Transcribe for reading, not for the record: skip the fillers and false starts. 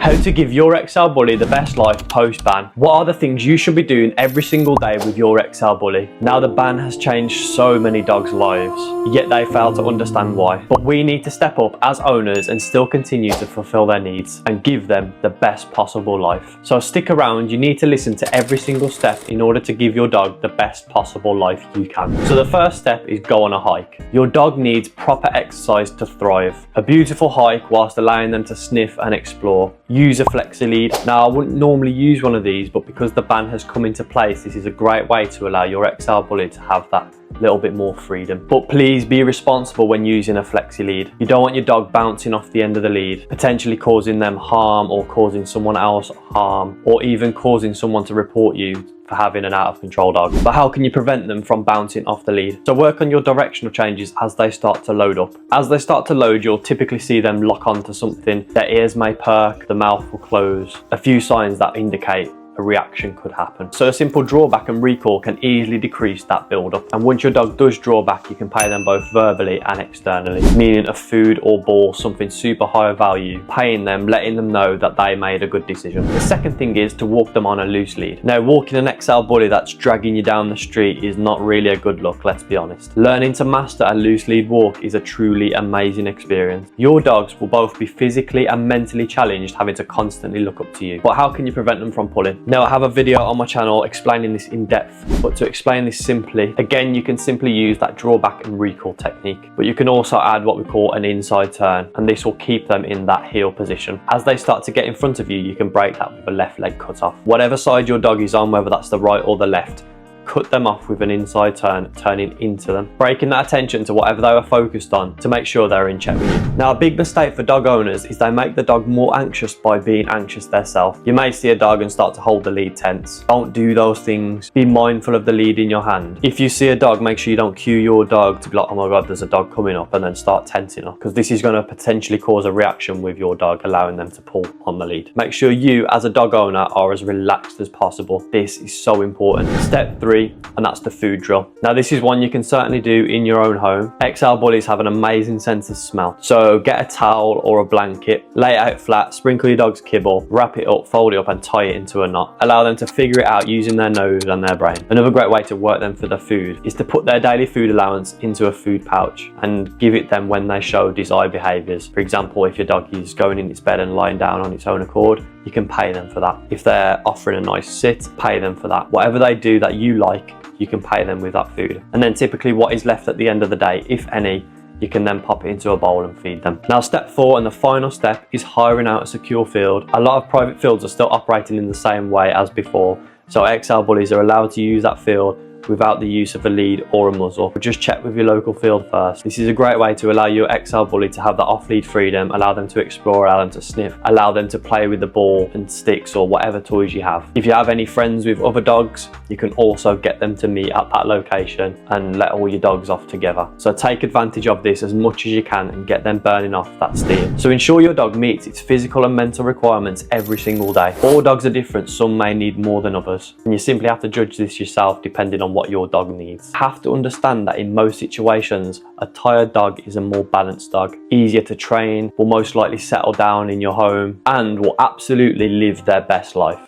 How to give your XL Bully the best life post-ban. What are the things you should be doing every single day with your XL Bully? Now the ban has changed so many dogs' lives, yet they fail to understand why. But we need to step up as owners and still continue to fulfill their needs and give them the best possible life. So stick around, you need to listen to every single step in order to give your dog the best possible life you can. So the first step is go on a hike. Your dog needs proper exercise to thrive. A beautiful hike whilst allowing them to sniff and explore. Use a flexi lead. Now I wouldn't normally use one of these, but because the ban has come into place, this is a great way to allow your XL Bully to have that little bit more freedom. But please be responsible when using a flexi lead. You don't want your dog bouncing off the end of the lead, potentially causing them harm or causing someone else harm, or even causing someone to report you for having an out of control dog. But how can you prevent them from bouncing off the lead? So work on your directional changes as they start to load up. As they start to load, you'll typically see them lock onto something. Their ears may perk, the mouth will close. A few signs that indicate a reaction could happen. So a simple drawback and recall can easily decrease that build-up. And once your dog does draw back, you can pay them both verbally and externally, meaning a food or ball, something super high value, paying them, letting them know that they made a good decision. The second thing is to walk them on a loose lead. Now, walking an XL Bully that's dragging you down the street is not really a good look, let's be honest. Learning to master a loose lead walk is a truly amazing experience. Your dogs will both be physically and mentally challenged, having to constantly look up to you. But how can you prevent them from pulling? Now, I have a video on my channel explaining this in depth, but to explain this simply, again, you can simply use that drawback and recall technique, but you can also add what we call an inside turn, and this will keep them in that heel position. As they start to get in front of you, you can break that with a left leg cut off. Whatever side your dog is on, whether that's the right or the left, cut them off with an inside turn, turning into them, breaking that attention to whatever they were focused on to make sure they're in check with you. Now, a big mistake for dog owners is they make the dog more anxious by being anxious themselves. You may see a dog and start to hold the lead tense. Don't do those things. Be mindful of the lead in your hand. If you see a dog, make sure you don't cue your dog to be like, oh my God, there's a dog coming up, and then start tensing up, because this is going to potentially cause a reaction with your dog, allowing them to pull on the lead. Make sure you, as a dog owner, are as relaxed as possible. This is so important. Step 3, and that's the food drill. Now, this is one you can certainly do in your own home. XL Bullies have an amazing sense of smell. So get a towel or a blanket, lay it out flat, sprinkle your dog's kibble, wrap it up, fold it up and tie it into a knot. Allow them to figure it out using their nose and their brain. Another great way to work them for the food is to put their daily food allowance into a food pouch and give it them when they show desired behaviours. For example, if your dog is going in its bed and lying down on its own accord, you can pay them for that. If they're offering a nice sit, pay them for that. Whatever they do that you like, you can pay them with that food. And then typically what is left at the end of the day, if any, you can then pop it into a bowl and feed them. Now, step 4 and the final step is hiring out a secure field. A lot of private fields are still operating in the same way as before. So XL Bullies are allowed to use that field without the use of a lead or a muzzle. But just check with your local field first. This is a great way to allow your XL Bully to have that off-lead freedom, allow them to explore, allow them to sniff, allow them to play with the ball and sticks or whatever toys you have. If you have any friends with other dogs, you can also get them to meet at that location and let all your dogs off together. So take advantage of this as much as you can and get them burning off that steam. So ensure your dog meets its physical and mental requirements every single day. All dogs are different, some may need more than others, and you simply have to judge this yourself depending on what your dog needs. You have to understand that in most situations, a tired dog is a more balanced dog, easier to train, will most likely settle down in your home, and will absolutely live their best life.